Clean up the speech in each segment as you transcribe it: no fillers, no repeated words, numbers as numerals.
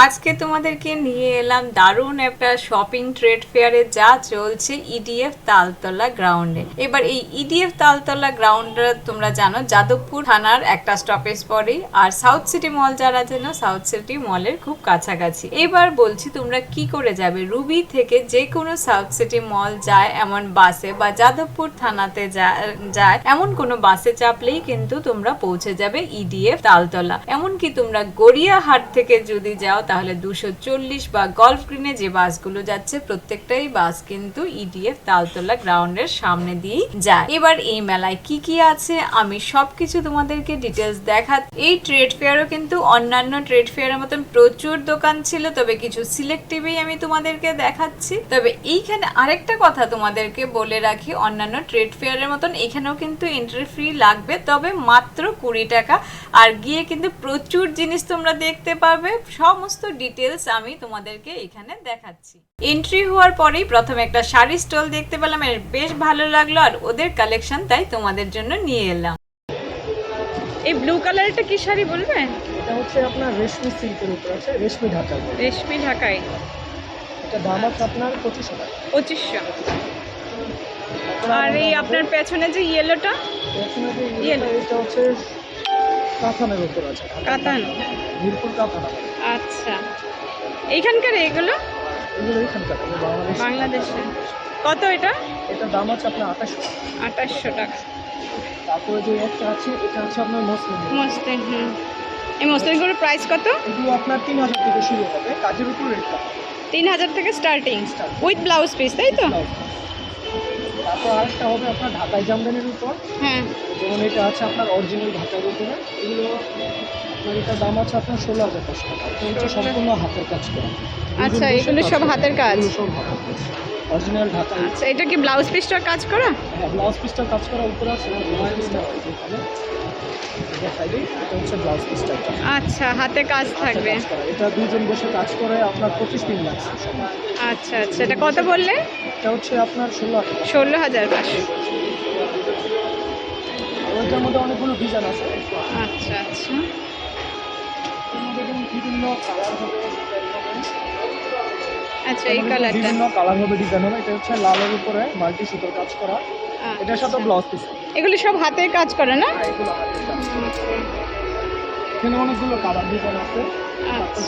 আজকে তোমাদেরকে নিয়ে এলাম দারুণ একটা শপিং ট্রেড ফেয়ারে যা চলছে ইডিএফ তালতলা গ্রাউন্ডে। এবার এই ইডিএফ তালতলা গ্রাউন্ডটা তোমরা জানো যাদবপুর থানার একটা স্টপেজ পরেই, আর সাউথ সিটি মল যারা জানো সাউথ সিটি মলের খুব কাছাকাছি। এবার বলছি তোমরা কি করে যাবে। রুবি থেকে যে কোনো সাউথ সিটি মল যায় এমন বাসে বা যাদবপুর থানাতে যায় এমন কোনো বাসে চাপলেই কিন্তু তোমরা পৌঁছে যাবে ইডিএফ তালতলা। এমনকি তোমরা গড়িয়াহাট থেকে যদি যাও তাহলে 240 বা গলফ গ্রিনে যে বাসগুলো যাচ্ছে প্রত্যেকটাই বাস কিন্তু ইডিএফ তালতলা গ্রাউন্ডের সামনে দিয়েই যায়। এবার এই মেলায় কি কি আছে আমি সবকিছু তোমাদেরকে ডিটেলস দেখা। এই ট্রেড ফেয়ারও কিন্তু অন্যান্য ট্রেড ফেয়ারের মতন প্রচুর দোকান ছিল, তবে কিছু সিলেক্টিভই আমি তোমাদেরকে দেখাচ্ছি। তবে এইখানে আরেকটা কথা তোমাদেরকে বলে রাখি, অন্যান্য ট্রেড ফেয়ারের মতন এখানেও কিন্তু এন্ট্রি ফ্রি লাগবে, তবে মাত্র 20 টাকা। আর গিয়ে কিন্তু প্রচুর জিনিস তোমরা দেখতে পাবে, সমস্ত ডিটেলস আমি তোমাদেরকে এখানে দেখাচ্ছি। এন্ট্রি হওয়ার পরেই প্রথমে একটা শাড়ি স্টল দেখতে পেলাম, এর বেশ ভালো লাগলো আর ওদের কালেকশন তাই তোমাদের জন্য নিয়ে এলাম। এই ব্লু কালারটা কি শাড়ি বলবেন? এটা হচ্ছে আপনার রেশমি সিল্কের উপর আছে, রেশমি ঢাকায়। রেশমি ঢাকায়। এটা দাম আছে আপনার 2500 টাকা। 2500। আর এই আপনার পেছনে যে ইয়েলোটা, পেছনে যে ইয়েলো এটা হচ্ছে কাতানের উপর আছে। কাতান, মিরপুর কাতান। আচ্ছা। এইখানকার এগুলো এখানকার বাংলাদেশে কত? এটা দাম আছে আপনার 2800 টাকা। তারপরে যে একটা আছে এটা হচ্ছে আপনার মসলিন। মসলিন। এই মসলিনগুলোর প্রাইস কত? এগুলো আপনার 3000 থেকে শুরু হবে, কাজের উপর রেট 3000 থেকে স্টার্টিং উইথ ব্লাউজ পিস, তাই তো? তারপর আরেকটা হবে আপনার ঢাকাই জামদানির উপর। হ্যাঁ, যেমন এটা আছে আপনার অরিজিনাল ঢাকার উপরে। এগুলো আপনার এটার দাম আছে আপনার 16500 টাকা। এটা হচ্ছে সম্পূর্ণ হাতের কাজ করা। আচ্ছা, এগুলো সব হাতের কাজ। সব হাতের কাজ, অরিজিনাল ঢাকা। আচ্ছা, এটা কি ব্লাউজ পিসটার কাজ করা? হ্যাঁ, ব্লাউজ পিসটার কাজ করা উপরে আছে, ব্লাউজ পিসটা এখানে দেখাই। এটা হচ্ছে ব্লাউজ পিসটা। আচ্ছা, হাতে কাজ থাকবে। এটা দুজন বসে কাজ করে আপনার 25 দিন লাগছে। আচ্ছা আচ্ছা, এটা কত বললে? এটা হচ্ছে আপনার 16,500। ওইটার মধ্যে অনেকগুলো ডিজাইন আছে। আচ্ছা আচ্ছা, বিভিন্ন কালার হবে, আচ্ছা এই কালারটা বিভিন্ন কালার হবে, ডিজাইন হবে। এটা হচ্ছে লালের উপরে মাল্টি সুতোর কাজ করা। এটার সাথে ব্লাউজ পিস। এগুলো সব হাতের কাজ করে না? এগুলো হাতের কাজ। এখানে অনেকগুলো কালার ডিজাইন আছে।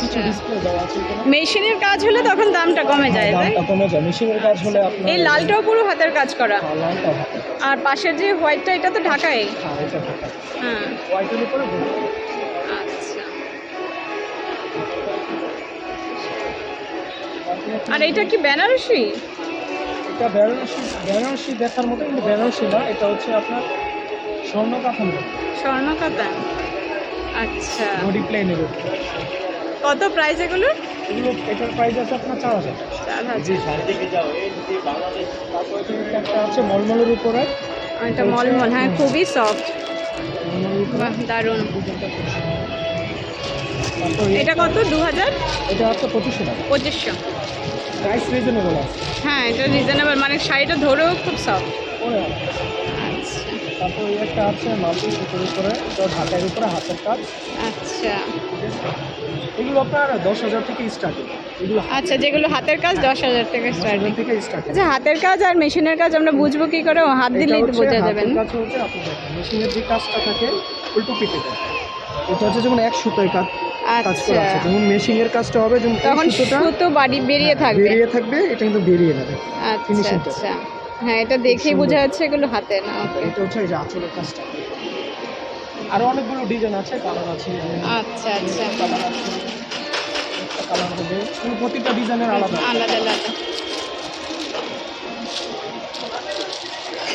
কিছু ডিসপ্লে দেওয়া আছে এখানে। মেশিনের কাজ হলে তখন দামটা কমে যায়, তাই? দামটা কমে যায়। মেশিনের কাজ হলে আপনার এই লালটাও পুরো হাতের কাজ করা। লালটাও হাতের কাজ। আর পাশের যে হোয়াইটটা এটা তো ঢাকায়। হ্যাঁ, এটা ঢাকা। হ্যাঁ, হোয়াইটের উপরে ব্লু। আচ্ছা। আর এটা কি বেনারসি? এটা বেনারসি দেখার মতো, কিন্তু বেনারসি না। এটা হচ্ছে আপনার স্বর্ণ কাতান। স্বর্ণ কাতান। আচ্ছা, বডি প্লেনের উপর। কত প্রাইস এগুলো? এটার প্রাইস আছে আপনার 4000 টাকা। 4000। তারপরে একটা আছে মলমলের উপরে। এটা মলমল, হ্যাঁ খুবই সফট, বাহ দারুণ। এটা কত? 2000? এটা হচ্ছে 2500 টাকা। 2500। প্রাইস রিজনেবল আছে। হ্যাঁ, এটা রিজনেবল, মানে শাড়িটা ধরেও খুব সফট। আচ্ছা তারপর একটা আছে মাল্টি সুতোর উপরে, এটা ঢাকার উপরে হাতের কাজ। আচ্ছা এগুলো আপনার 10,000 থেকে স্টার্টিং। এগুলো আচ্ছা, যেগুলো হাতের কাজ 10,000 থেকে স্টার্টিং। থেকে স্টার্টিং। আচ্ছা, হাতের কাজ আর মেশিনের কাজ আমরা বুঝবো কি করে? হাত দিলেই তো বোঝা যাবে না? কাজ হচ্ছে আপনি দেখেন মেশিনের যে কাজটা থাকে উল্টো পিঠে থাকে। এটা হচ্ছে যেমন এক সুতোয় কাজ করা আছে। যেমন মেশিনের কাজটা হবে যেমন তখন সুতো বাড়ি বেরিয়ে থাকবে। এটা কিন্তু বেরিয়ে যাবে। আচ্ছা আচ্ছা, হ্যাঁ এটা দেখেই বোঝা যাচ্ছে এগুলো হাতে না। এটা হচ্ছে এই যে আঁচলের কাজটা। আরো অনেকগুলো ডিজাইন আছে, কালার আছে। আচ্ছা আচ্ছা, কালার আছে, একটা কালার হবে, প্রতিটা ডিজাইনের আলাদা আলাদা আলাদা।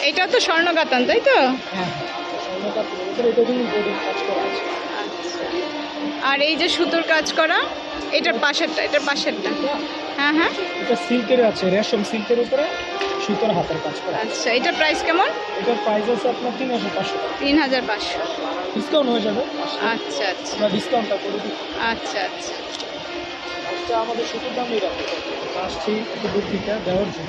এটা তো স্বর্ণ কাতান, তাই তো? হ্যাঁ, এটা কিন্তু বডির কাজ করা আছে। আচ্ছা, আর এই যে সুতোর কাজ করা, এটার পাশেরটা, হ্যাঁ হ্যাঁ, এটা সিল্কের আছে, রেশম সিল্কের উপরে সুতোর হাতের কাজ করা। আচ্ছা, এটার প্রাইস কেমন? এটার প্রাইস আছে আপনার 3500 টাকা। 3500। ডিসকাউন্ট হয়ে যাবে। আচ্ছা আচ্ছা, আমরা ডিসকাউন্টটা করে দিই। আচ্ছা আচ্ছা, এটা আমাদের সুতোর দামই রাখতে আসছি একটু দূর থেকে দেওয়ার জন্য।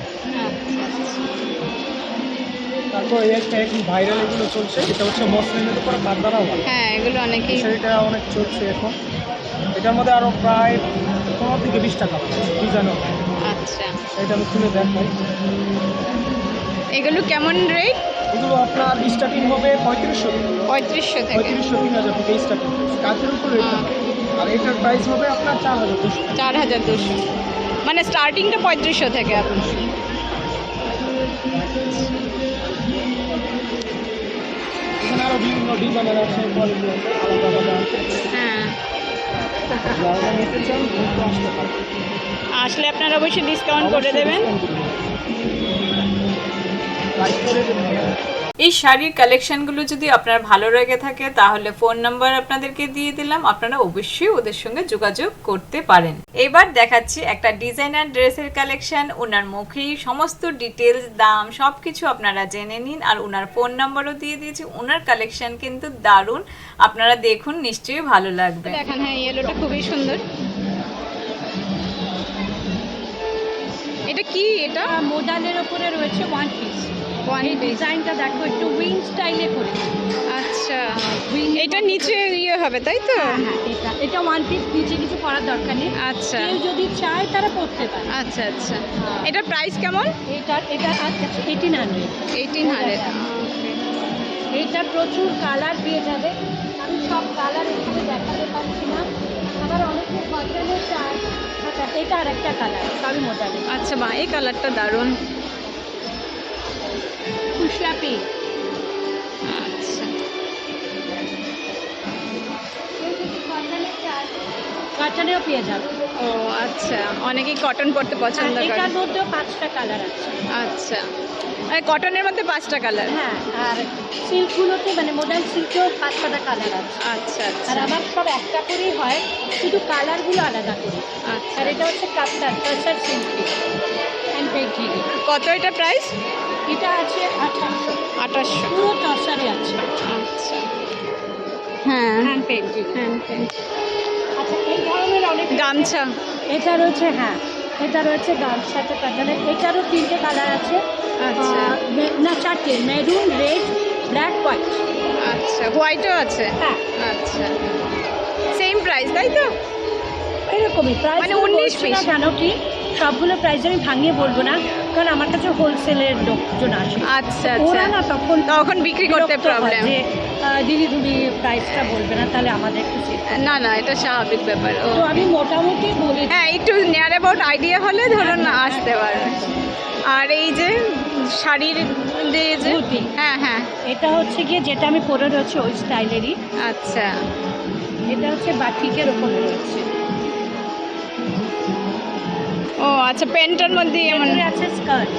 তারপর এই একটা এখন ভাইরাল এগুলো চলছে, এটা হচ্ছে মসলিনের উপরে বান্দানা ওয়ালা। হ্যাঁ এগুলো অনেকেই। এটা অনেক চলছে এখন। এটার মধ্যে আরও প্রায় 15 থেকে 20 টাকা ডিজাইন। আচ্ছা, এটা আমি খুলে দেখাই। এগুলো কেমন রেট? এগুলো আপনার স্টার্টিং হবে 3500 থেকে। 3500 থেকে 3500 3000 থেকে স্টার্টিং কাজের উপর রেট। আর এটার প্রাইস হবে আপনার 4200। 4200, মানে স্টার্টিংটা 3500 থেকে আপনার। এখানে আরো বিভিন্ন ডিজাইনের আছে, কোয়ালিটি আছে, আলাদা আলাদা আছে। হ্যাঁ, যারা নিতে চান দ্রুত আসতে পারেন। আসলে আপনারা অবশ্যই ডিসকাউন্ট করে দেবেন। লাইক করে দেবেন। এই শাড়ির কালেকশনগুলো যদি আপনার ভালো লেগে থাকে তাহলে ফোন নাম্বার আপনাদেরকে দিয়ে দিলাম, আপনারা অবশ্যই ওদের সঙ্গে যোগাযোগ করতে পারেন। এবার দেখাচ্ছি একটা ডিজাইনার ড্রেসের কালেকশন। ওনার মুখেই সমস্ত ডিটেলস, দাম সবকিছু আপনারা জেনে নিন, আর ওনার ফোন নাম্বারও দিয়ে দিয়েছি। ওনার কালেকশন কিন্তু দারুণ, আপনারা দেখুন, নিশ্চয়ই ভালো লাগবে। দেখেন, হ্যাঁ, ইয়েলোটা খুবই সুন্দর। এটা কি? এটা মোডালের ওপরে রয়েছে ওয়ান পিস। এই piece। ডিজাইনটা দেখো একটু উইং স্টাইলে করেছে। আচ্ছা, এটা নিচে ইয়ে হবে তাই তো? হ্যাঁ, এটা ওয়ান পিস, নিচে কিছু করার দরকার নেই। আচ্ছা কেউ যদি চায় তারা পরতে পারে। আচ্ছা আচ্ছা, এটার প্রাইস কেমন? এটা আচ্ছা 1800। 1800। এইটা প্রচুর কালার পেয়ে যাবে। আমি সব কালার এখানে দেখাতে পারছি না। আবার অনেকে কটনে চায়। আচ্ছা, এটা আর একটা কালার, সবই মোডালে। আচ্ছা, বা এই কালারটা দারুণ। খুশরা পিঙ্ক। আচ্ছা, কটনেও পেয়ে যাবে। ও আচ্ছা, অনেকেই কটন পরতে পছন্দ করে। এটার মধ্যেও 5টা কালার আছে। আচ্ছা, মানে কটনের মধ্যে 5টা কালার। হ্যাঁ, আর সিল্কগুলোতে মানে মডার্ন সিল্কেও 5টা কালার আছে। আচ্ছা আচ্ছা আর আমার সব একটা করেই হয়, শুধু কালারগুলো আলাদা করে। আচ্ছা। আর এটা হচ্ছে কাপ্তান টাসার সিল্ক হ্যান্ড পেন্টিং। কত এটা প্রাইস? এটা আছে 2800। 2800। পুরো টসারে আছে আচ্ছা, হ্যাঁ, হ্যান্ড পেন্টিং। Hand paint. আচ্ছা, এই ধরনের অনেক গামছা। এটা রয়েছে, হ্যাঁ, এটা রয়েছে গামছাতে কাটালে। এটারও 3টে কালার আছে। আচ্ছা না, 4টে, মেরুন, রেড, ব্ল্যাক, হোয়াইট। আচ্ছা, হোয়াইটও আছে। হ্যাঁ, আচ্ছা, সেম প্রাইস তাই তো? এরকমই প্রাইস। মানে 19 piece। জানো কি, সবগুলো প্রাইস আমি ভাঙিয়ে বলবো না, কারণ আমার কাছে হোলসেলের লোকজন আসে। আচ্ছা ওরা আচ্ছা, না তখন বিক্রি করতে বিরক্ত হয় প্রবলেম। যে দিদি তুমি প্রাইসটা বলবে না, তাহলে আমাদের একটু না না, এটা স্বাভাবিক ব্যাপার। ও তো আমি মোটামুটি বলি। হ্যাঁ, একটু নিয়ার অ্যাবাউট আইডিয়া হলে ধরুন আসতে পারবে। আর এই যে শাড়ির যে ধুতি। হ্যাঁ হ্যাঁ, এটা হচ্ছে গিয়ে যেটা আমি পরে রয়েছে ওই স্টাইলেরই। আচ্ছা এটা হচ্ছে বাটিকের ওপরে রয়েছে। ও আচ্ছা, প্যান্টের মধ্যে এমন। ভেতরে আছে স্কার্ট।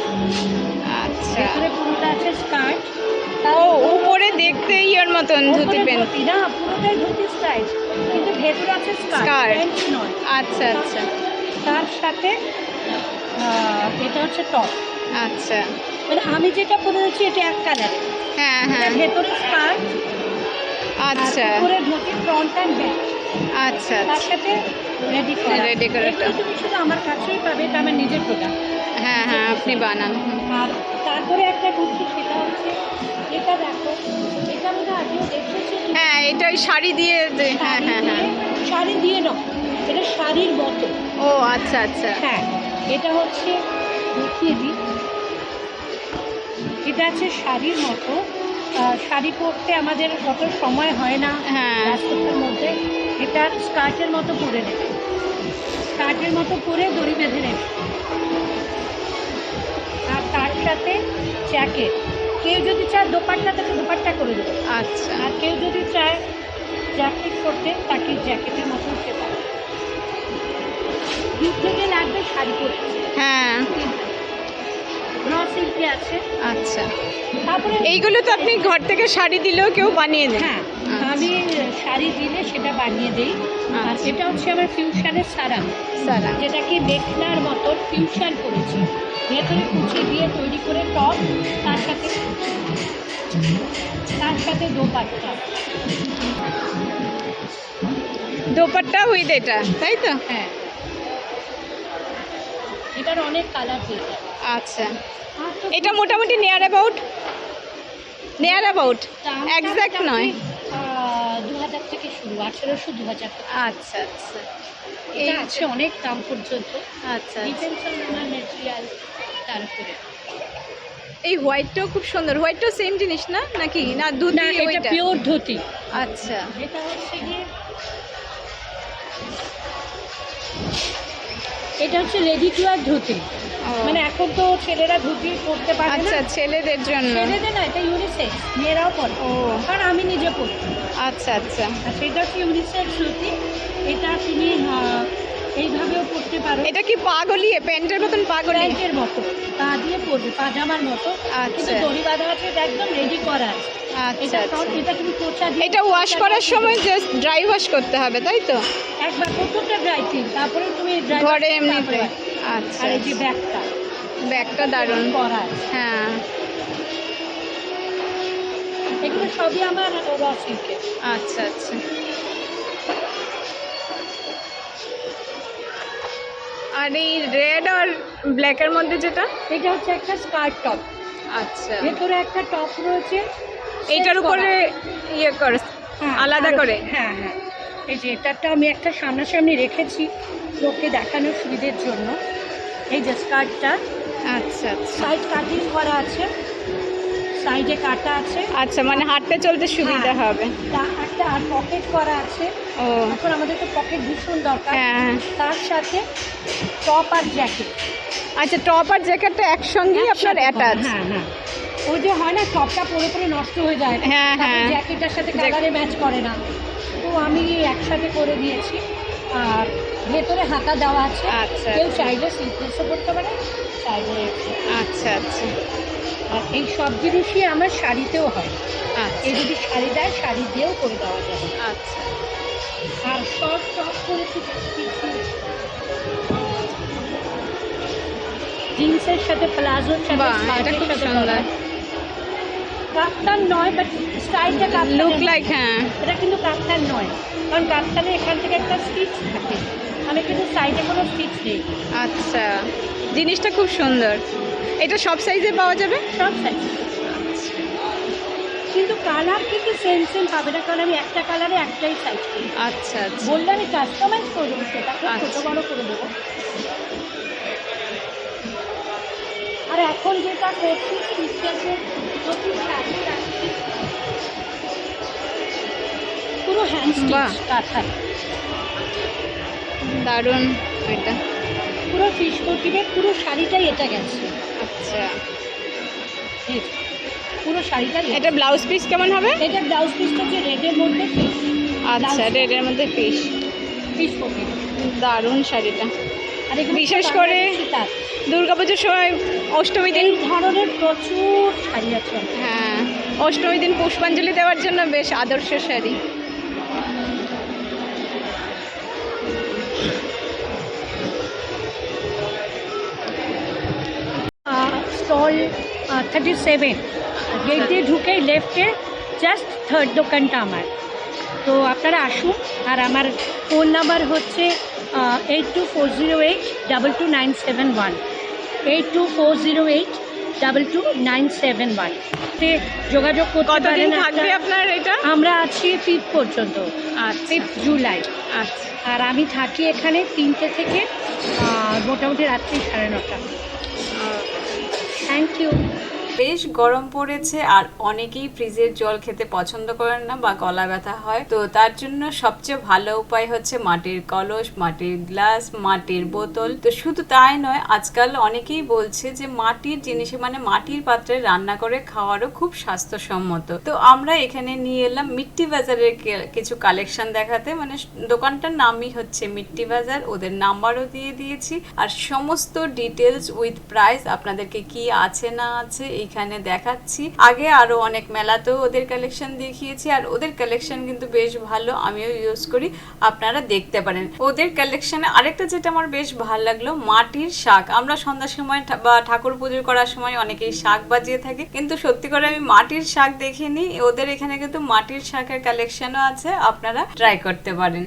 আচ্ছা, ভেতরে পুরোটা আছে স্কার্ট। ও উপরে দেখতে ইয়ের মতন ধুতি প্যান্ট। ধুতি না, পুরোটাই ধুতি স্টাইল, কিন্তু ভেতরে আছে স্কার্ট, Skirt। প্যান্ট নয়। আচ্ছা আচ্ছা তার সাথে এটা হচ্ছে টপ। আচ্ছা, মানে আমি যেটা পরে রয়েছি এটা এক কালারের। হ্যাঁ হ্যাঁ, ভেতরে স্কার্ট, আচ্ছা উপরে ধুতি, ফ্রন্ট অ্যান্ড ব্যাক। আচ্ছা তার আচ্ছা, সাথে রেডি করা। Ready করা এগুলো তুমি শুধু আমার কাছেই পাবে, এটা আমার নিজের প্রোডাক্ট। হ্যাঁ হ্যাঁ, আপনি বানান। আর তারপরে একটা কুর্তি, সেটা হচ্ছে এটা দেখো, এটা মনে হয় আগেও দেখেছি। হ্যাঁ, এটা ওই শাড়ি দিয়ে হ্যাঁ হ্যাঁ হ্যাঁ। শাড়ি দিয়ে নাও, এটা শাড়ির মতো। ও আচ্ছা আচ্ছা, হ্যাঁ, এটা হচ্ছে দেখিয়ে দিই। এটা আছে শাড়ির মতো। শাড়ি পরতে আমাদের কত সময় হয় না হ্যাঁ। ব্যস্ততার মধ্যে। এটা স্কার্টের মতো পরে নেবে, স্কার্টের মতো পরে দড়ি বেঁধে নেবে। আর তার সাথে জ্যাকেট। কেউ যদি চায় দোপাট্টা, তাকে দোপাট্টা করে দেবে। আচ্ছা আর কেউ যদি চায় জ্যাকেট করতে, তাকে জ্যাকেটের মতো সেটা। দূর থেকে লাগবে শাড়ি পরতে। হ্যাঁ র সিল্কে আছে। আচ্ছা, তারপরে এইগুলো তো আপনি ঘর থেকে শাড়ি দিলেও কেউ বানিয়ে দেন? হ্যাঁ, আমি শাড়ি দিলে সেটা বানিয়ে দিই। আর আচ্ছা। এটা হচ্ছে আমার ফিউশনের সারাম, সারা, যেটাকে মেখলার মতো ফিউশন করেছি। ভেতরে কুচি দিয়ে তৈরি করে টপ, তার সাথে দোপাট্টা। দোপাট্টা উইথ এটা তাই তো? হ্যাঁ, এটার অনেক কালার পেয়ে যাবে। আচ্ছা, আর তো এটা মোটামুটি নিয়ার অ্যাবাউট দামটা এক্স্যাক্ট নয়। মোটামুটি, 2000 থেকে শুরু, 1800 2000 টাকা। আচ্ছা আচ্ছা, এটা আছে অনেক দাম পর্যন্ত, আচ্ছা। ডিপেন্ডস অন আমার ম্যাটেরিয়াল তার উপরে। এই হোয়াইটটাও খুব সুন্দর, হোয়াইটটাও সেম জিনিস না নাকি? না না, ধুতি এটা ওইটা? পিওর ধুতি। আচ্ছা এটা হচ্ছে গিয়ে, এটা হচ্ছে রেডি টু ওয়্যার ধুতি। ও, মানে এখন তো ছেলেরা ধুতি পরতে পারে আচ্ছা না, ছেলেদের জন্য। ছেলেদের না, এটা ইউনিসেক্স, মেয়েরাও পরে। ও কারণ আমি নিজে পরি। আচ্ছা আচ্ছা, আর সেটা হচ্ছে ইউনিসেক্স ধুতি। এটা তুমি এইভাবেও পরতে পারো, এটা কি পা গলিয়ে, প্যান্টের মতন পা গলিয়ে? প্যান্টের মতো পা দিয়ে পরবে, পাজামার মতো। কিন্তু আচ্ছা দড়ি বাঁধা আছে, এটা একদম রেডি করা আছে। আচ্ছা এটা আচ্ছা। এটা তুমি কোচা দিয়ে, এটা ওয়াশ করার সময় জাস্ট ড্রাই ওয়াশ করতে হবে তাই তো? একবার প্রথমটা ড্রাই ক্লিন, তারপরে তুমি dry ঘরে wash, এমনিতে? তারপরে। আচ্ছা আর এই যে ব্যাগটা, ব্যাগটা দারুণ। করা আছে। হ্যাঁ এগুলো সবই আমার র সিল্কের। আচ্ছা আচ্ছা। আর এই রেড আর ব্ল্যাকের মধ্যে যেটা, এটা হচ্ছে একটা স্কার্ট টপ, আচ্ছা ভেতরে একটা টপ রয়েছে এইটার set উপরে করা। ইয়ে করে হ্যাঁ, আলাদা আরো- করে? হ্যাঁ হ্যাঁ, এই যে এটাটা আমি একটা সামনাসামনি রেখেছি লোককে দেখানোর সুবিধের জন্য। এই যে স্কার্টটা আচ্ছা আচ্ছা সাইড কাটিং করা আছে, সাইডে কাটা আছে। আচ্ছা, মানে হাঁটতে চলতে সুবিধা হ্যাঁ। হবে। একটা আর পকেট করা আছে। ও এখন আমাদের তো পকেট ভীষণ দরকার। হ্যাঁ, তার সাথে টপ আর জ্যাকেট। আচ্ছা টপ আর জ্যাকেটটা একসঙ্গেই আপনার অ্যাটাচ? হ্যাঁ হ্যাঁ, ওই যে হয় না টপটা পরে পরে নষ্ট হয়ে যায়, হ্যাঁ, হ্যাঁ। জ্যাকেটের সাথে কালারে ম্যাচ করে না, তো আমি একসাথে করে দিয়েছি। আর ভেতরে হাতা দেওয়া আছে, আচ্ছা কেউ চাইলে সিম্পলসও করতে পারে, চাইলে। আচ্ছা আচ্ছা আর এই সব জিনিসই আমার শাড়িতেও হয়। আচ্ছা এই যদি শাড়ি দেয়, শাড়ি দিয়েও করে দেওয়া যাবে। আচ্ছা আর শর্ট টপ করেছি জিন্সের সাথে, প্লাজোর সাথে, বাহ, এটা শার্টের খুব সাথে সুন্দর। করা। কাপ্তান নয়, বাট স্টাইলটা কাপ্তান। লুক লাইক, হ্যাঁ এটা কিন্তু কাপ্তান নয়, কারণ কাপ্তানে এখান থেকে একটা স্টিচ থাকে, আমি কিন্তু সাইডে কোনো স্টিচ নেই। আচ্ছা, জিনিসটা খুব সুন্দর। এটা সব সাইজে পাওয়া যাবে? সব সাইজ, কিন্তু কালার কিন্তু সেম সেম পাবে না, কারণ আমি একটা কালারে একটাই সাইজ করি। আচ্ছা আচ্ছা বললে আমি কাস্টমাইজ করে দেবো, সেটা খুব ছোটো আচ্ছা। বড়ো করে দেবো। আর এখন যেটা করছি, সিস্টেমে প্রচুর শাড়ি রাখছি, পুরো হ্যান্ড বাহ। স্টিচ কাঁথায়, দারুণ এটা। পুরো ফিশ কোটিনে পুরো শাড়িটাই এটা গেছে। আচ্ছা, এই যে, পুরো শাড়িটাই এটা ব্লাউজ পিস কেমন হবে? এটা ব্লাউজ পিসটা যে রেডের মধ্যে ফিশ, আচ্ছা, রেডের মধ্যে পিস। ফিশ কোটি। দারুণ শাড়িটা। আর এগুলো বিশেষ তো করে বাঙালি সীতার। দুর্গাপুজোর সময়, অষ্টমী দিন, এই ধরনের প্রচুর শাড়ি আছে আমার। হ্যাঁ অষ্টমী দিন পুষ্পাঞ্জলি দেওয়ার জন্য বেশ আদর্শ শাড়ি। স্টল 37, গেট দিয়ে ঢুকে লেফটে জাস্ট থার্ড দোকানটা আমার। তো আপনারা আসুন। আর আমার ফোন নাম্বার হচ্ছে 8240822971, 8240822971, তে যোগাযোগ করতে কতদিন পারেন। থাকবে আপনার এটা? আমরা আছি 5 পর্যন্ত, আচ্ছা 5 জুলাই। আচ্ছা আর আমি থাকি এখানে 3টে থেকে মোটামুটি রাত্রি 9:30। Thank you. বেশ গরম পড়েছে আর অনেকেই ফ্রিজের জল খেতে পছন্দ করেন না বা গলা ব্যথা হয়, তো তার জন্য সবচেয়ে ভালো উপায় হচ্ছে মাটির কলস, মাটির গ্লাস, মাটির বোতল। তো শুধু তাই নয়, আজকাল অনেকেই বলছে যে মাটির জিনিসে মানে মাটির পাত্রে রান্না করে খাওয়ারও খুব স্বাস্থ্যসম্মত। তো আমরা এখানে নিয়ে এলাম মিট্টি বাজারের কিছু কালেকশন দেখাতে, মানে দোকানটার নামই হচ্ছে মিট্টি বাজার, ওদের নাম্বারও দিয়ে দিয়েছি আর সমস্ত ডিটেলস উইথ প্রাইস আপনাদেরকে কি আছে না আছে এখানে দেখাচ্ছি। আগে আরো অনেক মেলাতেও ওদের কালেকশন দেখিয়েছি আর ওদের কালেকশন কিন্তু বেশ ভালো, আমিও ইউজ করি, আপনারা দেখতে পারেন। ওদের কালেকশনে আরেকটা যেটা আমার বেশ ভালো লাগলো, মাটির শাক। আমরা সন্ধ্যার সময় বা ঠাকুর পুজো করার সময় অনেকেই শাক বাজিয়ে থাকে, কিন্তু সত্যি করে আমি মাটির শাক দেখিনি। ওদের এখানে কিন্তু মাটির শাকের কালেকশনও আছে, আপনারা ট্রাই করতে পারেন।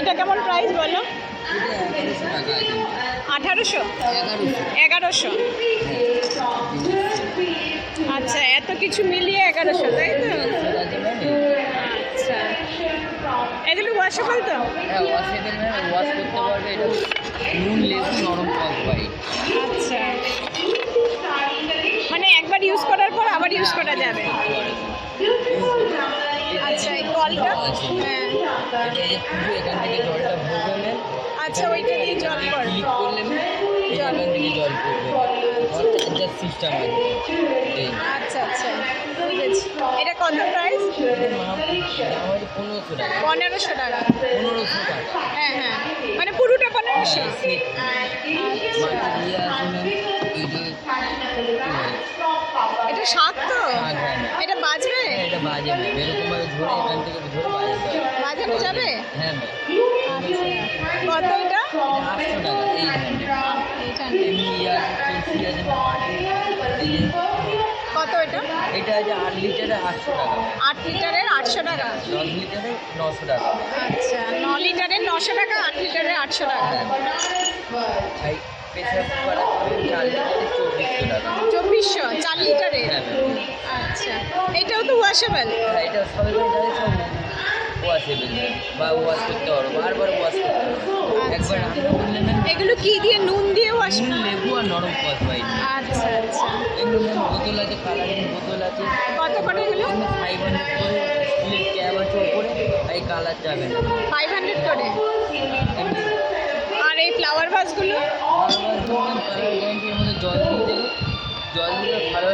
এটা কেমন প্রাইস বলো? 1800 1100 আচ্ছা, এত কিছু মিলিয়ে 1100, তাই তো? আচ্ছা, এগুলো ওয়াশেবল তো? হ্যাঁ ওয়াশেবল ম্যাম, ওয়াশ করতে পারবে। এটা নুন লেবু নরম টক হোয়াইট। আচ্ছা, মানে একবার ইউজ করার পর আবার ইউজ করা যাবে। আচ্ছা, এই কলটা? হ্যাঁ। এটা যে পুরো এখান থেকে জলটা ভরবে ম্যাম। আচ্ছা, ওইটা দিয়ে জল পড়বে। ক্লিক করলে ম্যাম এখান থেকে জল পড়বে। চার্জার সিস্টেম আছে এই। আচ্ছা আচ্ছা, বুঝেছি। এটা কত প্রাইস? এটা মাম আমাদের 1500 টাকা। 1500 টাকা। 1500 টাকা। হ্যাঁ হ্যাঁ, মানে পুরোটা 1500। এটা শাক তো? এটা বাজবে? এটা বাজে ম্যাম, এরকম ভাবে ধরে এখান থেকে ধরে বাজানো যাবে? হ্যাঁ ম্যাম। কত এটা? 800 টাকা এই হ্যান্ডেল। এমনি তুলসী আছে মাটি। কত এটা? এটা আছে 8 লিটারে 800 টাকা। 8 লিটারের 800 টাকা। 10 লিটারে 900 টাকা। আচ্ছা, 9 লিটারের 900 টাকা, 8 লিটারের 800 টাকা। ভাই প্রেসার কুকার আছে 4 লিটারে 2400 টাকা। 2400 4 লিটারে? হ্যাঁ ম্যাম। আচ্ছা, এটাও তো ওয়াশেবল? হ্যাঁ এটা সবাই জানে সব ওয়াশেবল বা ওয়াশ করতে পারো, বারবার ওয়াশ করতে পারো। একবার রান্না করলে ম্যাম এগুলো কি দিয়ে? নুন দিয়ে ওয়াশ? নুন লেবু আর নরম কস ভাই। আচ্ছা আচ্ছা, এগুলো ম্যাম বোতল আছে, কালারিং বোতল আছে। কত করে এগুলো? 500 করে স্টিলের ক্যাপ আছে ওপরে, এই কালার যাবে না। 500 করে। আর এই ফ্লাওয়ার ভাসগুলো? এর মধ্যে জল দিয়ে দেবে, জল দিলে ভালো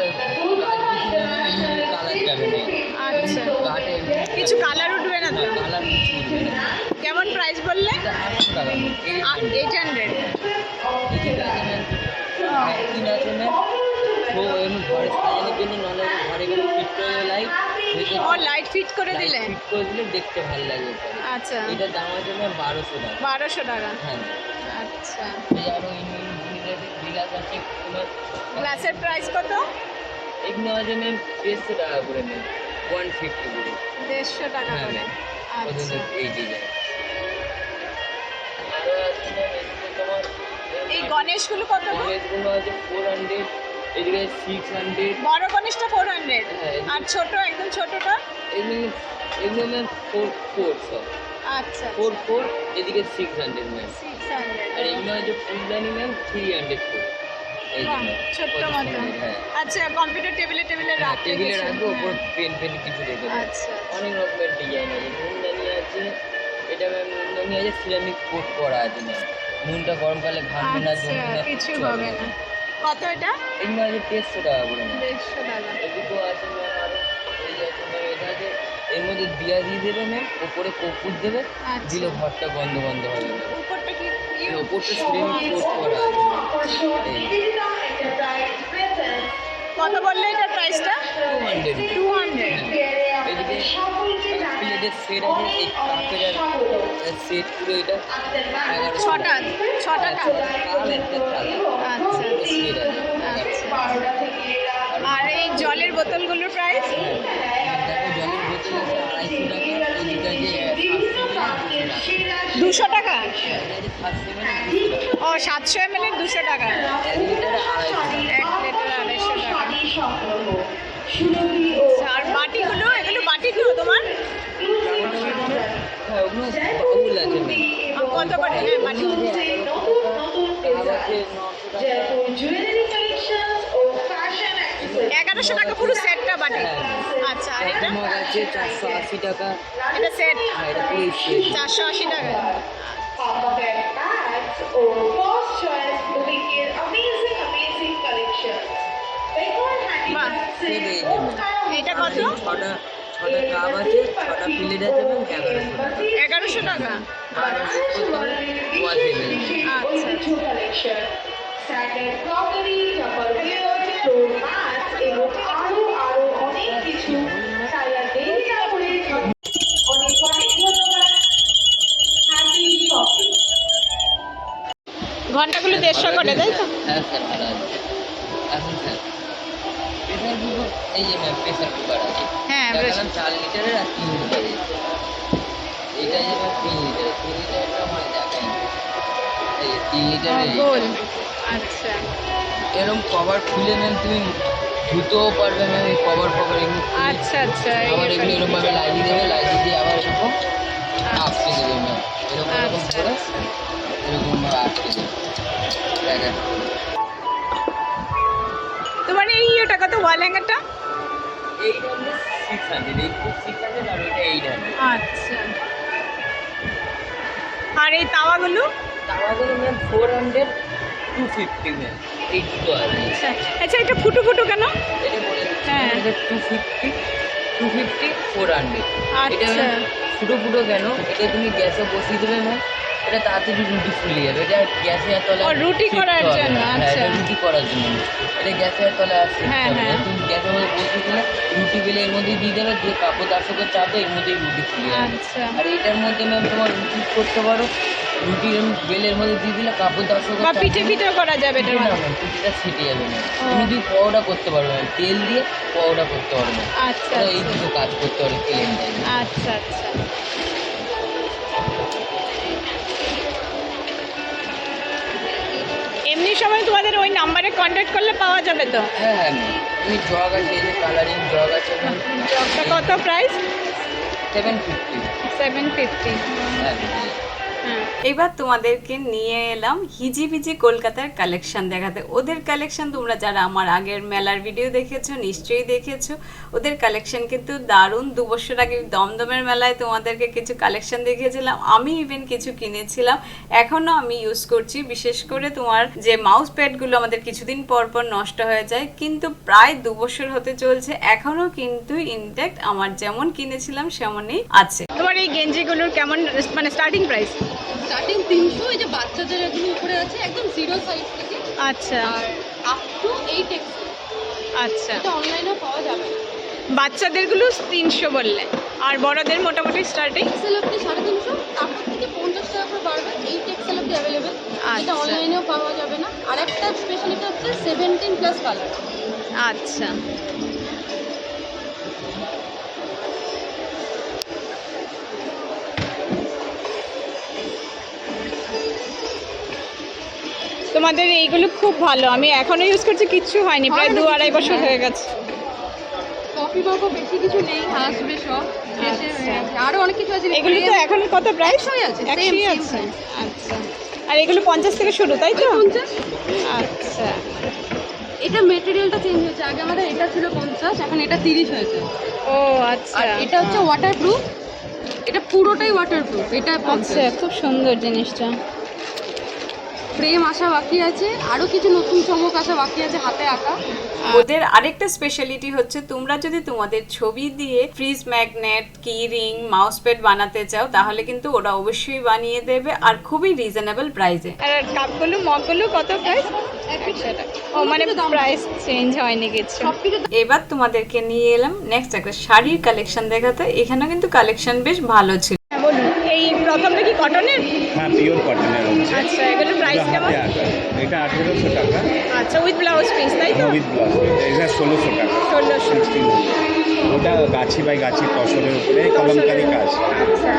কালার যাবে না। আচ্ছা, কাঠে কিছু কালার উঠবে না তো? কালার কিছু উঠবে না। কেমন প্রাইস বললে? 800 টাকা। 800। কিনা আছে ম্যাম, তো এমনি ঘরে সাজানোর জন্য, নাহলে ঘরে গেলে ফিট করে দেবে লাইট। ও, লাইট ফিট করে দিলে? ফিট করে দিলে দেখতে ভালো লাগে। আচ্ছা, এটার দাম আছে ম্যাম 1200 টাকা। 1200 টাকা। হ্যাঁ, আচ্ছা, এই আরও বিলাস আছে তোমার। গ্লাসের প্রাইস কত? এগুলো আছে ম্যাম 150 টাকা করে ম্যাম, 150 করে। 150 টাকা হ্যাঁ করে। ম্যাম, আচ্ছা, এই ডিজাইন আরও আছে ম্যাম। এদিকে তোমার এই গণেশগুলো কত? গণেশগুলো আছে 400, এদিকে 600। বড় গণেশটা 400, হ্যাঁ। আর ছোট একদম ছোটটা? এগুলো ম্যাম 4 সব। আচ্ছা, 4 এদিকে 600 ম্যাম। 600। আর এগুলো আছে ফুলদানি ম্যাম 300 করে। এই যে বাহ, ম্যাম, ছোট্ট কত মতো। সুন্দর, হ্যাঁ। আচ্ছা, কম্পিউটার টেবিলে হ্যাঁ, রাখতে টেবিলে কিছু? রাখবো, ওপর হ্যাঁ। পেন কিছু রেখে দেবো। আচ্ছা, অনেক রকমের ডিজাইন আছে। নুনদানি আছে, এটা ম্যাম নুনদানি আছে, সিরামিক কোট করা আছে ম্যাম। নুনটা গরমকালে ঘামবে না, আচ্ছা, জমবে না, কিছু কিচ্ছু হবে না। কত এটা? এগুলো আছে 150 টাকা করে ম্যাম। 150 টাকা। এদিকেও আছে ম্যাম আরও। এই যে আছে ম্যাম, এটা আছে, এর মধ্যে দিয়া দিয়ে দেবে ম্যাম, ওপরে কর্পূর দেবে, আচ্ছা। দিলে ঘরটা গন্ধ গন্ধ হবে ম্যাম। উপরটা কি? এই ওপরটা সিরামিক কোট করা আছে। এই কত বললে এটার প্রাইসটা? 200। 200। এদিকে প্লেটের সেট আছে, এই কাপের সেট পুরো এটা 1100 ছটা ছটা কাপ? কাপ একটা থালা আচ্ছা সেট আছে। আচ্ছা। আর এই জলের বোতলগুলোর প্রাইস? দেখো জলের বোতল আছে 250 টাকা, এদিকে আছে 200 টাকা? এটা আছে 700 ও, 700 ml এর 200 টাকা। 1 লিটারে 250 টাকা। 1 লিটার 250 টাকা। আর বাটিগুলো, এগুলো বাটি তো তোমার? হ্যাঁ, ওগুলো বাউল আছে ম্যাম। কত করে? হ্যাঁ, বাটি। 1100 টাকা পুরো সেটটা বাটি? আচ্ছা, আর এটা? মগ আছে 480 টাকা। এটা সেট? হ্যাঁ, এটা পুরো সেট। 480 টাকা। বাহ, এটা কত? ছটা কাপ আছে, 6টা প্লেট আছে ম্যাম, 1100 টাকা। 1100 টাকা। আচ্ছা, ঘন্টাগুলো 150 করে, তাই তো? হ্যাঁ স্যার, ভালো আছে। এখন স্যার প্রেসার কুকার, এই যে ম্যাম প্রেসার কুকার আছে। হ্যাঁ, দেখালাম 4 লিটারের আর 3 লিটারের। এইটা যে ম্যাম 3 লিটারের, 3 লিটারটা মানে দেখাই। 3 লিটারের গোল। আচ্ছা এরকম কভার খুলে ম্যাম তুমি ধুতেও পারবে ম্যাম, এই কভার এগুলো খুলে আচ্ছা আচ্ছা আবার এগুলো এরকম ভাবে লাগিয়ে দেবে, লাগিয়ে দিয়ে আবার এরকম আটকে দেবে ম্যাম, এরকম এরকম আচ্ছা করে আচ্ছা। এরকম ভাবে আটকে দেবে এক এক করে। তোমার এই ইয়েটা কত ওয়াল হ্যাঙ্গারটা? এইটা হচ্ছে 600, এই 600 আর এটা 800। আচ্ছা আর এই তাওয়াগুলো? তাওয়াগুলো ম্যাম 400, 250 ম্যাম, এই দুটো আছে। আচ্ছা আচ্ছা এটা ফুটো ফুটো কেন? এটা বলে হ্যাঁ। 250, 400। এটা আচ্ছা ফুটো ফুটো কেন? এটা তুমি গ্যাসে বসিয়ে দেবে ম্যাম, এটা তাড়াতাড়ি রুটি ফুলে যাবে। এটা গ্যাসে তলে ও, রুটি শিখতে করার হবে জন্য, না। হ্যাঁ, আচ্ছা। এটা রুটি করার জন্য। এটা গ্যাসের তলে আর শিখতে হ্যাঁ, হবে না। হ্যাঁ। তুমি গ্যাসের মধ্যে বসিয়ে দিলে রুটি বেলে এর মধ্যেই দিয়ে দেবে, দিয়ে কাপড় তার সাথে চাপ দেবে, এর মধ্যেই রুটি ফুলে যাবে। আচ্ছা আর এটার মধ্যে ম্যাম তোমার রুটি করতে পারো, রুটি বেলের মধ্যে দিয়ে দিলে কাপড় তার সাথে বা পিঠে পিঠেও করা যাবে এটার না মধ্যে? ম্যাম, পিঠেটা ছিটে যাবে না। ও। তুমি যদি পরোটা করতে পারবে ম্যাম, তেল দিয়ে পরোটা করতে পারবে। আচ্ছা তো এই দুটো কাজ করতে পারে প্লেন টাইমে। আচ্ছা আচ্ছা এমনি সময় তোমাদের ওই নাম্বারে কন্ট্যাক্ট করলে পাওয়া যাবে তো? হ্যাঁ হ্যাঁ ম্যাম, তুমি জগ আছে, এই যে কালারিং জগ আছে ম্যাম, জবটা কত প্রাইস? 750। 750। হ্যাঁ এবার তোমাদেরকে নিয়ে এলাম হিজিবিজি কলকাতার কালেকশন দেখাতে। ওদের কালেকশন তোমরা যারা আমার আগের মেলার ভিডিও দেখেছো নিশ্চয়ই দেখেছো। ওদের কালেকশন কিন্তু দারুণ। 2 বছর আগে দমদমের মেলায় তোমাদেরকে কিছু কালেকশন দেখিয়েছিলাম, আমি ইভেন কিছু কিনেছিলাম, এখনও আমি ইউজ করছি। বিশেষ করে তোমার যে মাউস প্যাডগুলো আমাদের কিছুদিন পর পর নষ্ট হয়ে যায়, কিন্তু প্রায় 2 বছর হতে চলছে, এখনও কিন্তু ইনট্যাক্ট আমার যেমন কিনেছিলাম সেমনই আছে। তোমার এই গেঞ্জিগুলোর কেমন মানে স্টার্টিং প্রাইস? স্টার্টিং 300, এই যে বাচ্চাদের একদম উপরে আছে একদম 0 সাইজ থেকে, আচ্ছা আর আপ টু 8XL। আচ্ছা এটা অনলাইনেও পাওয়া যাবে। বাচ্চাদেরগুলো 300 বললে, আর বড়দের মোটামুটি স্টার্টিং? এক্সেল অব্দি 350, তারপর থেকে 50 টাকা করে বাড়বে। 8XL অব্দি অ্যাভেলেবেল। এটা আচ্ছা। অনলাইনেও পাওয়া যাবে না। আর একটা স্পেশালিটি হচ্ছে 17+ কালার। আচ্ছা তোমাদের এইগুলো খুব ভালো, আমি এখনো ইউজ করছি, কিচ্ছু হয়নি, প্রায় 2-2.5 বছর হয়ে গেছে। কফি বাবু বেশি কিছু নেই, আসবে সব শেষে হয়ে গেছে। আরো অনেক কিছু আছে। এগুলো তো এখন কত প্রাইস? 100 আছে, 100 same আছে। price। আচ্ছা আর এগুলো 50 থেকে শুরু, তাই তো? 50। আচ্ছা এটা মেটেরিয়ালটা চেঞ্জ হয়েছে, আগে আমাদের এটা ছিল 50, এখন এটা 30 হয়েছে। ও আচ্ছা আর এটা হচ্ছে ওয়াটারপ্রুফ, এটা পুরোটাই ওয়াটারপ্রুফ। এটা আচ্ছা 50। খুব সুন্দর জিনিসটা। ফ্রেম আসা বাকি আছে, আরো কিছু নতুন চমক আসা বাকি আছে হাতে আঁকা। ওদের আরেকটা স্পেশালিটি হচ্ছে তোমরা যদি তোমাদের ছবি দিয়ে ফ্রিজ ম্যাগনেট, কি রিং, মাউস প্যাড বানাতে চাও তাহলে কিন্তু ওরা অবশ্যই বানিয়ে দেবে, আর খুবই রিজনেবল প্রাইসে। আর কাপগুলো মগগুলো কত প্রাইস? 100 টাকা। ও মানে প্রাইস চেঞ্জ হয়নি কিছু। এবার তোমাদেরকে নিয়ে এলাম নেক্সট একটা শাড়ির কালেকশন দেখাতে। এখানে কিন্তু কালেকশন বেশ ভালো ছিল। বলুন এই প্রথমটা কি কটনের? হ্যাঁ, পিওর কটনের হচ্ছে। আচ্ছা এগুলো প্রাইস এটা কেমন? হাতে আঁকা। এটা 1800 টাকা আচ্ছা উইথ ব্লাউজ পিস তাই তো? With blouse. এটা 1600 টাকা। 1600। ওটা গাছি বাই গাছি তসরের উপরে কলমকারি কাজ। আচ্ছা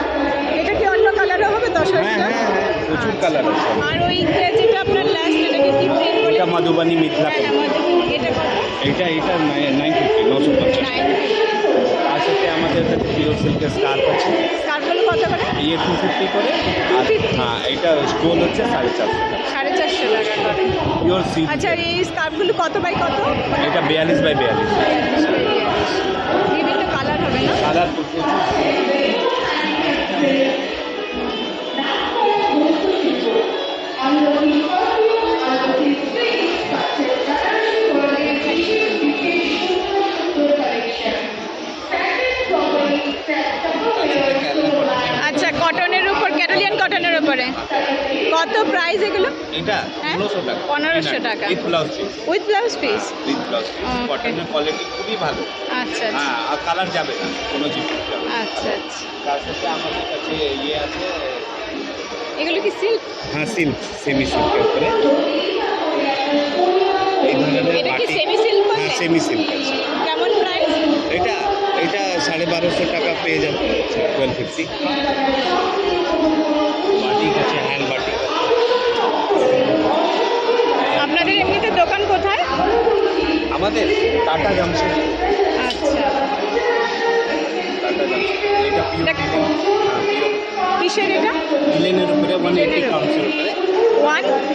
এটা কি অন্য কালারও হবে তসরটা? হ্যাঁ হ্যাঁ হ্যাঁ, প্রচুর কালার আছে। আর ওই যেটা আপনার লাস্ট এটাকে কি প্রিন্ট বলে? এটা মধুবানী মিথিলা হ্যাঁ মধুবনী। এটা কত? এটা 950, 950 টাকা। 950। তার সাথে আমাদের কাছে পিওর সিল্কের স্কার্ফ আছে, স্কার্ফগুলো কত করে? 250 করে। আর 250? হ্যাঁ, এটা স্টোন হচ্ছে 450 টাকা। 450 টাকা করে। Pure silk. আচ্ছা এই স্কার্ফগুলো কত বাই কত? এটা 42 বাই 42। 42 বাই 42। বিভিন্ন কালার হবে না? কালার প্রচুর। আচ্ছা কটনের উপর, ক্যারোলিয়ান কটনের উপরে কত প্রাইস এগুলো? এটা হ্যাঁ? 1500 টাকা। 1500 টাকা। With blouse piece. With blouse piece? With blouse piece. Okay. কটনের কোয়ালিটি খুবই ভালো। আচ্ছা আচ্ছা হ্যাঁ, আর কালার যাবে না, কোনো জিনিস যাবে না। আচ্ছা আচ্ছা। তার সাথে আমাদের কাছে ইয়ে আছে। এগুলো কি সিল্ক? হ্যাঁ, সিল্ক, সেমি সিল্কের উপরে এই ধরনের এটা কি বাটিক। সেমি সিল্ক বলে? হ্যাঁ, সেমি সিল্ক আছে। কেমন প্রাইস? এটা 1250 টাকা পেয়ে যাবে, 1250। বাটিক আছে, হ্যান্ড বাটিক আছে। আমাদের টাটা জাংশন, আচ্ছা, টাটা জাংশন এটা পিওর কিসের এটা? লিলেনের উপরে 180 কাউন্টসের উপরে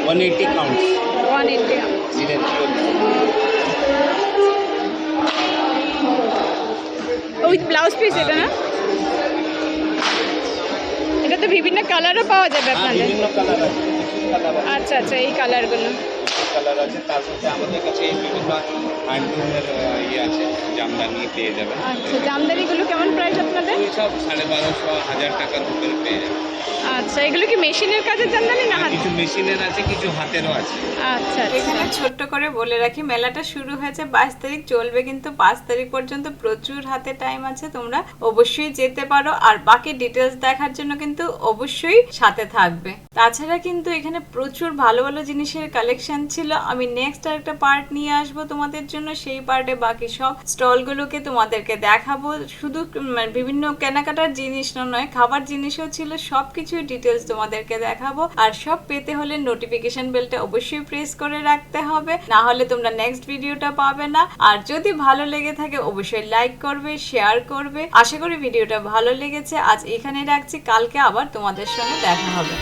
180 counts 180 linen pure. With blouse piece এটা না? এটা তো বিভিন্ন কালারও পাওয়া যাবে আপনাদের? বিভিন্ন কালার আছে, কালার আছে, আচ্ছা আচ্ছা, এই কালারগুলো। কালার আছে। তার সাথে আমাদের কাছে এই বিভিন্ন হ্যান্ডলুমের ইয়ে আছে, জামদানি পেয়ে যাবেন। আচ্ছা, জামদানিগুলো কেমন প্রাইস আপনাদের? ওই সব 1250-1000 টাকার ভিতরে পেয়ে যাবেন। আচ্ছা, এগুলো কি মেশিনের কাজের জামদানি না হাত? কিছু মেশিনের আছে, কিছু হাতেরও আছে। আচ্ছা এখানে আচ্ছা, ছোট্ট করে বলে রাখি, মেলাটা শুরু হয়েছে 22 তারিখ, চলবে কিন্তু 5 তারিখ পর্যন্ত। প্রচুর হাতে টাইম আছে, তোমরা অবশ্যই যেতে পারো। আর বাকি ডিটেলস দেখার জন্য কিন্তু অবশ্যই সাথে থাকবে। তাছাড়া কিন্তু এখানে প্রচুর ভালো ভালো জিনিসের কালেকশন ছিল। আমি নেক্সট আরেকটা পার্ট নিয়ে আসবো তোমাদের জন্য, সেই পার্টে বাকি সব স্টলগুলোকে তোমাদেরকে দেখাবো। শুধু বিভিন্ন কেনাকাটার জিনিস নয়, খাবার জিনিসও ছিল, সবকিছু ডিটেলস তোমাদেরকে দেখাবো। আর সব পেতে হলে নোটিফিকেশন বেলটা অবশ্যই প্রেস করে রাখতে হবে, না হলে তোমরা নেক্সট ভিডিওটা পাবে না। আর যদি ভালো লেগে থাকে অবশ্যই লাইক করবে, শেয়ার করবে। আশা করি ভিডিওটা ভালো লেগেছে। আজ এখানে রাখছি, কালকে আবার তোমাদের সঙ্গে দেখা হবে।